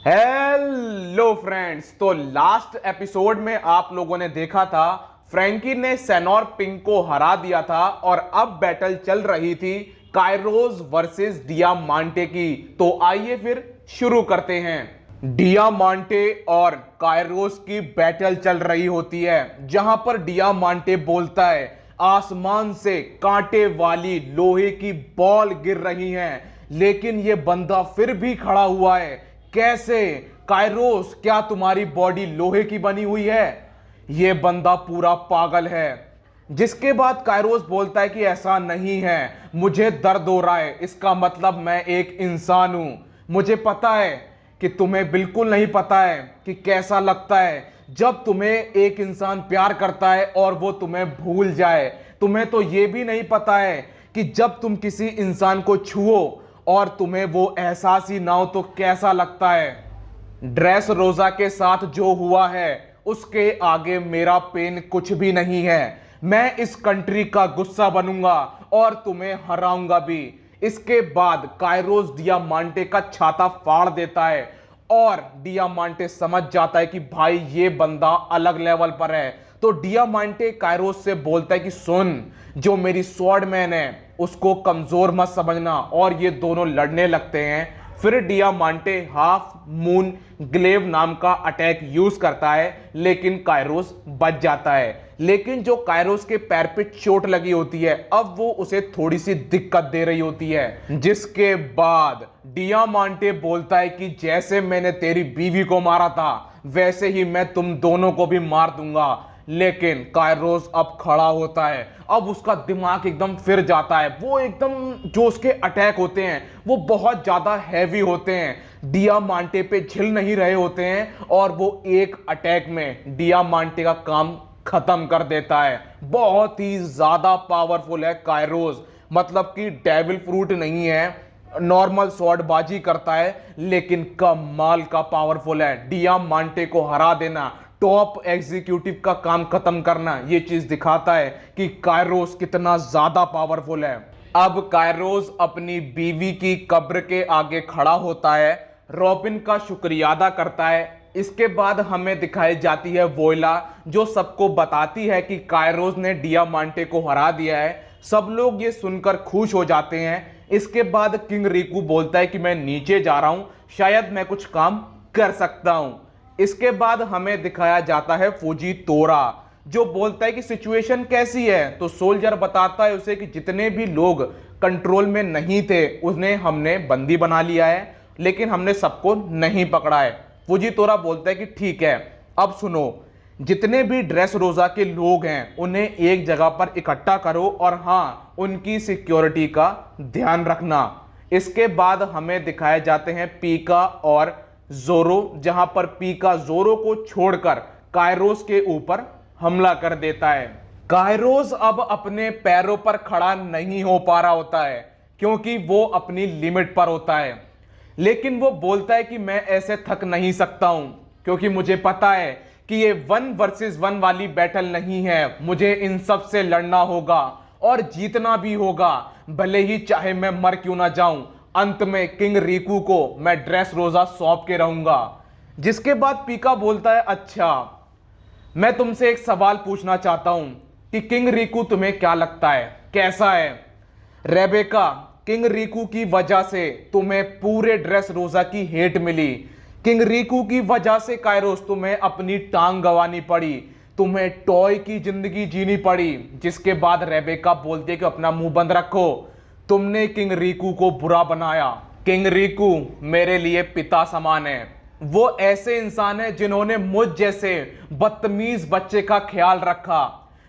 Hello friends. तो last episode में आप लोगों ने देखा था फ्रैंकी ने सेनोर पिंक को हरा दिया था और अब बैटल चल रही थी कायरोस वर्सेस डियामांटे की। तो आइए फिर शुरू करते हैं। डियामांटे और कायरोस की बैटल चल रही होती है, जहां पर डियामांटे बोलता है आसमान से कांटे वाली लोहे की बॉल गिर रही हैं, लेकिन ये बंदा फिर भी खड़ा हुआ है। कैसे? कायरोस, क्या तुम्हारी बॉडी लोहे की बनी हुई है? ये बंदा पूरा पागल है। जिसके बाद कायरोस बोलता है कि ऐसा नहीं है, मुझे दर्द हो रहा है, इसका मतलब मैं एक इंसान हूं। मुझे पता है कि तुम्हें बिल्कुल नहीं पता है कि कैसा लगता है जब तुम्हें एक इंसान प्यार करता है और वो तुम्हें भूल जाए। तुम्हें तो ये भी नहीं पता है कि जब तुम किसी इंसान को छुओ और तुम्हें वो एहसास ही ना हो तो कैसा लगता है। ड्रेस रोजा के साथ जो हुआ है उसके आगे मेरा पेन कुछ भी नहीं है। मैं इस कंट्री का गुस्सा बनूंगा और तुम्हें हराऊंगा भी। इसके बाद कायरोस डियामांटे का छाता फाड़ देता है और डियामांटे समझ जाता है कि भाई ये बंदा अलग लेवल पर है। तो डियामांटे कायरोस से बोलता है कि सुन, जो मेरी स्वॉर्डमैन है उसको कमजोर मत समझना, और ये दोनों लड़ने लगते हैं। फिर डियामांटे हाफ मून ग्लेव नाम का अटैक यूज करता है, लेकिन कायरोस बच जाता है। लेकिन जो कायरोस के पैर पे चोट लगी होती है अब वो उसे थोड़ी सी दिक्कत दे रही होती है। जिसके बाद डियामांटे बोलता है कि जैसे मैंने तेरी बीवी को मारा था वैसे ही मैं तुम दोनों को भी मार दूंगा। लेकिन कायरोस अब खड़ा होता है, अब उसका दिमाग एकदम फिर जाता है। वो एकदम जो उसके अटैक होते हैं वो बहुत ज्यादा हैवी होते हैं, डियामांटे पे झिल नहीं रहे होते हैं, और वो एक अटैक में डियामांटे का काम खत्म कर देता है। बहुत ही ज्यादा पावरफुल है कायरोस, मतलब कि डेविल फ्रूट नहीं है, नॉर्मल स्वॉर्ड बाजी करता है, लेकिन कमाल का पावरफुल है। डियामांटे को हरा देना, टॉप एग्जीक्यूटिव का काम खत्म करना, ये चीज दिखाता है कि कायरोस कितना ज्यादा पावरफुल है। अब कायरोस अपनी बीवी की कब्र के आगे खड़ा होता है, रॉबिन का शुक्रिया अदा करता है। इसके बाद हमें दिखाई जाती है वोयला, जो सबको बताती है कि कायरोस ने डियामांटे को हरा दिया है। सब लोग ये सुनकर खुश हो जाते हैं। इसके बाद किंग रिकू बोलता है कि मैं नीचे जा रहा हूं, शायद मैं कुछ काम कर सकता हूं। इसके बाद हमें दिखाया जाता है फुजीतोरा, जो बोलता है कि सिचुएशन कैसी है। तो सोल्जर बताता है उसे कि जितने भी लोग कंट्रोल में नहीं थे उन्हें हमने बंदी बना लिया है, लेकिन हमने सबको नहीं पकड़ा है। फुजीतोरा बोलता है कि ठीक है, अब सुनो, जितने भी ड्रेस रोजा के लोग हैं उन्हें एक जगह पर इकट्ठा करो और हाँ, उनकी सिक्योरिटी का ध्यान रखना। इसके बाद हमें दिखाए जाते हैं पीका और जोरो, जहां पर पीका जोरो को छोड़कर कायरोस के ऊपर हमला कर देता है। कायरोस अब अपने पैरों पर खड़ा नहीं हो पा रहा होता है क्योंकि वो अपनी लिमिट पर होता है, लेकिन वो बोलता है कि मैं ऐसे थक नहीं सकता हूं, क्योंकि मुझे पता है कि ये 1 वर्सेस 1 वाली बैटल नहीं है। मुझे इन सब से लड़ना होगा और जीतना भी होगा, भले ही चाहे मैं मर क्यों ना जाऊं। अंत में किंग रिकू को मैं ड्रेस रोजा सौंप के रहूंगा। जिसके बाद पीका बोलता है, अच्छा, मैं तुमसे एक सवाल पूछना चाहता हूं कि किंग रिकू तुम्हें क्या लगता है, कैसा है? रेबेका, किंग रिकू की वजह से तुम्हें पूरे ड्रेस रोजा की हेट मिली। किंग रिकू की वजह से कायरोस तुम्हें अपनी टांग गंवानी पड़ी, तुम्हें टॉय की जिंदगी जीनी पड़ी। जिसके बाद रेबेका बोलती है कि अपना मुंह बंद रखो, तुमने किंग रिकू को बुरा बनाया। किंग रिकू मेरे लिए पिता समान है। वो ऐसे इंसान है जिन्होंने मुझ जैसे बदतमीज बच्चे का ख्याल रखा।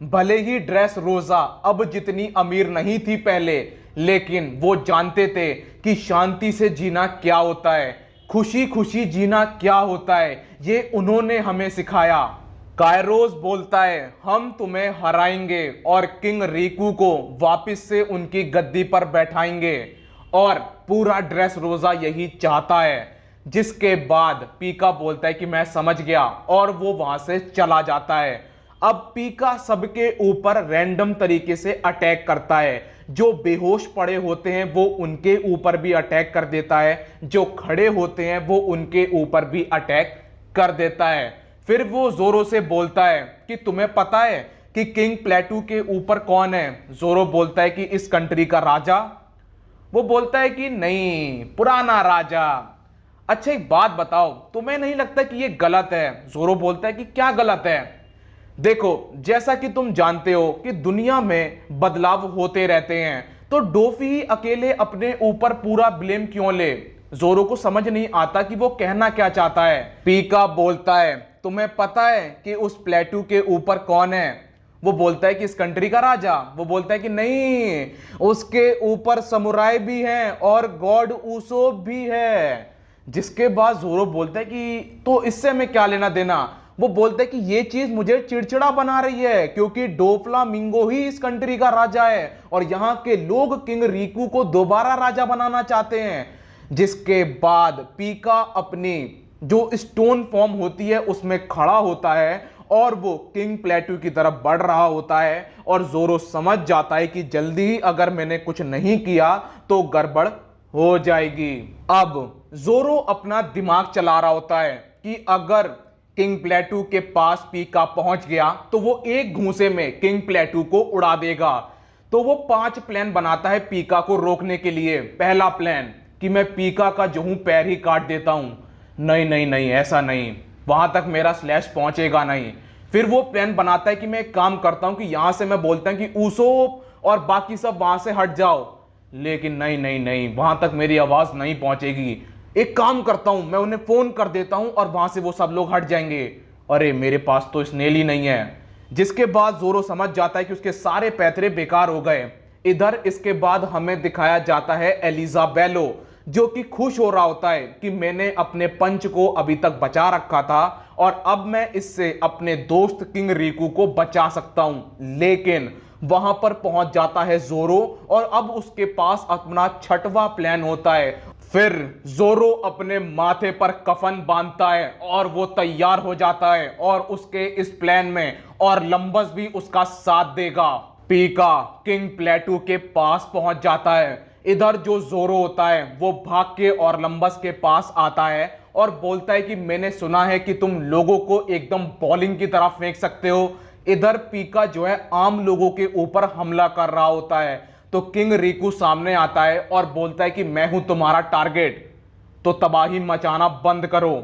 भले ही ड्रेस रोजा अब जितनी अमीर नहीं थी पहले, लेकिन वो जानते थे कि शांति से जीना क्या होता है, खुशी खुशी जीना क्या होता है, ये उन्होंने हमें सिखाया। कायरोस बोलता है, हम तुम्हें हराएंगे और किंग रिकू को वापस से उनकी गद्दी पर बैठाएंगे, और पूरा ड्रेस रोजा यही चाहता है। जिसके बाद पीका बोलता है कि मैं समझ गया, और वो वहां से चला जाता है। अब पीका सबके ऊपर रैंडम तरीके से अटैक करता है, जो बेहोश पड़े होते हैं वो उनके ऊपर भी अटैक कर देता है, जो खड़े होते हैं वो उनके ऊपर भी अटैक कर देता है। फिर वो जोरो से बोलता है कि तुम्हें पता है कि किंग प्लेटू के ऊपर कौन है? जोरो बोलता है कि इस कंट्री का राजा। वो बोलता है कि नहीं, पुराना राजा। अच्छा एक बात बताओ, तुम्हें नहीं लगता कि ये गलत है? जोरो बोलता है कि क्या गलत है? देखो, जैसा कि तुम जानते हो कि दुनिया में बदलाव होते रहते हैं, तो डोफी ही अकेले अपने ऊपर पूरा ब्लेम क्यों ले? जोरो को समझ नहीं आता कि वो कहना क्या चाहता है। पीका बोलता है, तुम्हें पता है कि उस प्लेटू के ऊपर कौन है? वो बोलता है कि इस कंट्री का राजा। वो बोलता है कि नहीं, उसके ऊपर समुराई भी हैं और गॉड ऊसोप भी है। जिसके बाद जोरो बोलता है कि तो इससे हमें क्या लेना देना? वो बोलता है कि ये चीज मुझे चिड़चिड़ा बना रही है, क्योंकि डोफ्लामिंगो ही इस कंट्री का राजा है और यहाँ के लोग किंग रिकू को दोबारा राजा बनाना चाहते हैं। जिसके बाद पीका अपनी जो स्टोन फॉर्म होती है उसमें खड़ा होता है और वो किंग प्लेटू की तरफ बढ़ रहा होता है और जोरो समझ जाता है कि जल्दी ही अगर मैंने कुछ नहीं किया तो गड़बड़ हो जाएगी। अब जोरो अपना दिमाग चला रहा होता है कि अगर किंग प्लेटू के पास पीका पहुंच गया तो वो एक घूंसे में किंग प्लेटू को उड़ा देगा। तो वो 5 प्लान बनाता है पीका को रोकने के लिए। पहला प्लान कि मैं पीका का जो हूं पैर ही काट देता हूं। नहीं नहीं नहीं, ऐसा नहीं, वहां तक मेरा स्लैश पहुंचेगा नहीं। फिर वो प्लान बनाता है कि मैं एक काम करता हूं कि यहां से मैं बोलता हूं कि ऊसोप और बाकी सब वहां से हट जाओ, लेकिन नहीं नहीं नहीं, वहां तक मेरी आवाज नहीं पहुंचेगी। एक काम करता हूं, मैं उन्हें फोन कर देता हूं और वहां से वो सब लोग हट जाएंगे। अरे मेरे पास तो स्नेल ही नहीं है। जिसके बाद जोरो समझ जाता है कि उसके सारे पैतरे बेकार हो गए। इधर इसके बाद हमें दिखाया जाता है एलिजाबेलो, जो कि खुश हो रहा होता है कि मैंने अपने पंच को अभी तक बचा रखा था और अब मैं इससे अपने दोस्त किंग रिकू को बचा सकता हूं। लेकिन वहां पर पहुंच जाता है जोरो और अब उसके पास अपना 6वां प्लान होता है। फिर जोरो अपने माथे पर कफन बांधता है और वो तैयार हो जाता है और उसके इस प्लान में और लंबस भी उसका साथ देगा। पीका किंग प्लेटू के पास पहुंच जाता है। इधर जो जोरो होता है वो भाग के और लंबस के पास आता है और बोलता है कि मैंने सुना है कि तुम लोगों को एकदम बॉलिंग की तरह फेंक सकते हो। इधर पीका जो है आम लोगों के ऊपर हमला कर रहा होता है। तो किंग रिकू सामने आता है और बोलता है कि मैं हूं तुम्हारा टारगेट, तो तबाही मचाना बंद करो।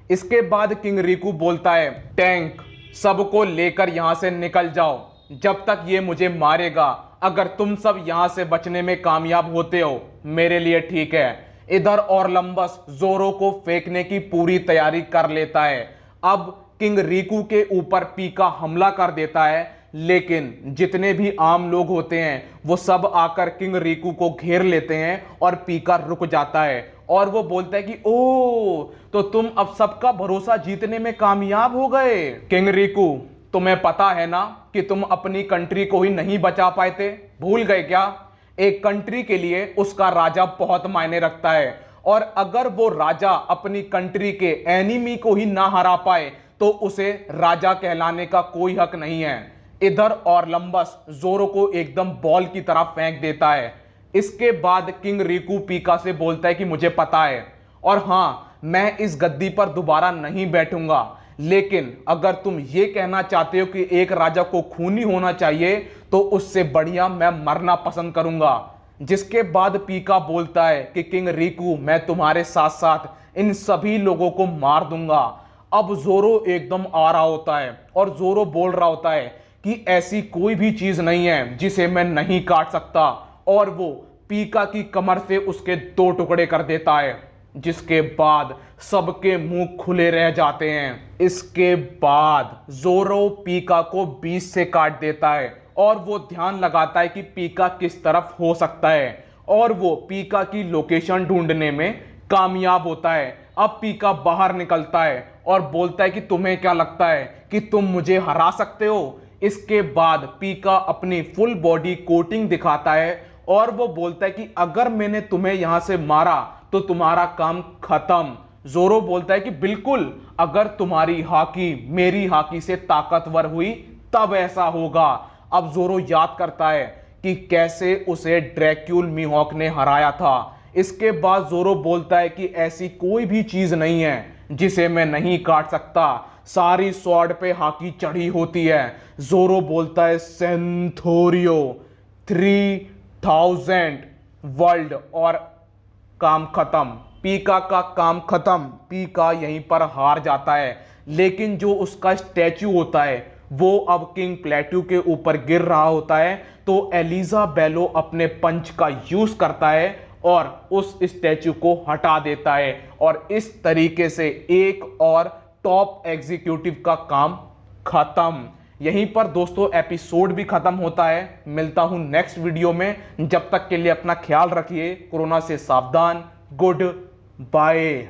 इसके बाद किंग रिकू बोलता है, टैंक सबको लेकर यहां से निकल जाओ जब तक ये मुझे मारेगा। अगर तुम सब यहां से बचने में कामयाब होते हो मेरे लिए ठीक है। इधर और लंबस जोरो को फेंकने की पूरी तैयारी कर लेता है। अब किंग रिकू के ऊपर पीका हमला कर देता है, लेकिन जितने भी आम लोग होते हैं वो सब आकर किंग रिकू को घेर लेते हैं और पीका रुक जाता है और वो बोलता है कि ओ, तो तुम अब सबका भरोसा जीतने में कामयाब हो गए। किंग रिकू, तुम्हें पता है ना कि तुम अपनी कंट्री को ही नहीं बचा पाए थे? भूल गए क्या? एक कंट्री के लिए उसका राजा बहुत मायने रखता है और अगर वो राजा अपनी कंट्री के एनिमी को ही ना हरा पाए तो उसे राजा कहलाने का कोई हक नहीं है। इधर और लंबस जोरो को एकदम बॉल की तरह फेंक देता है। इसके बाद किंग रिकू पीका से बोलता है कि मुझे पता है और हाँ, मैं इस गद्दी पर दोबारा नहीं बैठूंगा, लेकिन अगर तुम ये कहना चाहते हो कि एक राजा को खूनी होना चाहिए तो उससे बढ़िया मैं मरना पसंद करूंगा। जिसके बाद पीका बोलता है कि किंग रिकू, मैं तुम्हारे साथ साथ इन सभी लोगों को मार दूंगा। अब जोरो एकदम आ रहा होता है और जोरो बोल रहा होता है कि ऐसी कोई भी चीज नहीं है जिसे मैं नहीं काट सकता और वो पीका की कमर से उसके 2 टुकड़े कर देता है। जिसके बाद सबके मुंह खुले रह जाते हैं। इसके बाद जोरो पीका को बीच से काट देता है और वो ध्यान लगाता है कि पीका किस तरफ हो सकता है और वो पीका की लोकेशन ढूंढने में कामयाब होता है। अब पीका बाहर निकलता है और बोलता है कि तुम्हें क्या लगता है कि तुम मुझे हरा सकते हो? इसके बाद पीका अपनी फुल बॉडी कोटिंग दिखाता है और वो बोलता है कि अगर मैंने तुम्हें यहां से मारा तो तुम्हारा काम खत्म। जोरो बोलता है कि बिल्कुल, अगर तुम्हारी हाकी मेरी हाकी से ताकतवर हुई तब ऐसा होगा। अब जोरो याद करता है कि कैसे उसे ड्रैक्यूल मीहॉक ने हराया था। इसके बाद जोरो बोलता है कि ऐसी कोई भी चीज नहीं है जिसे मैं नहीं काट सकता, सारी स्वॉर्ड पे हाकी चढ़ी होती है। जोरो बोलता है सेंथोरियो 3000 वर्ल्ड और काम खत्म, पीका का काम खत्म। पीका यहीं पर हार जाता है, लेकिन जो उसका स्टैचू होता है वो अब किंग प्लेट्यू के ऊपर गिर रहा होता है। तो एलिजा बेलो अपने पंच का यूज करता है और उस स्टैचू को हटा देता है, और इस तरीके से एक और टॉप एग्जीक्यूटिव का काम खत्म। यहीं पर दोस्तों एपिसोड भी खत्म होता है। मिलता हूं नेक्स्ट वीडियो में, जब तक के लिए अपना ख्याल रखिए, कोरोना से सावधान, गुड बाय।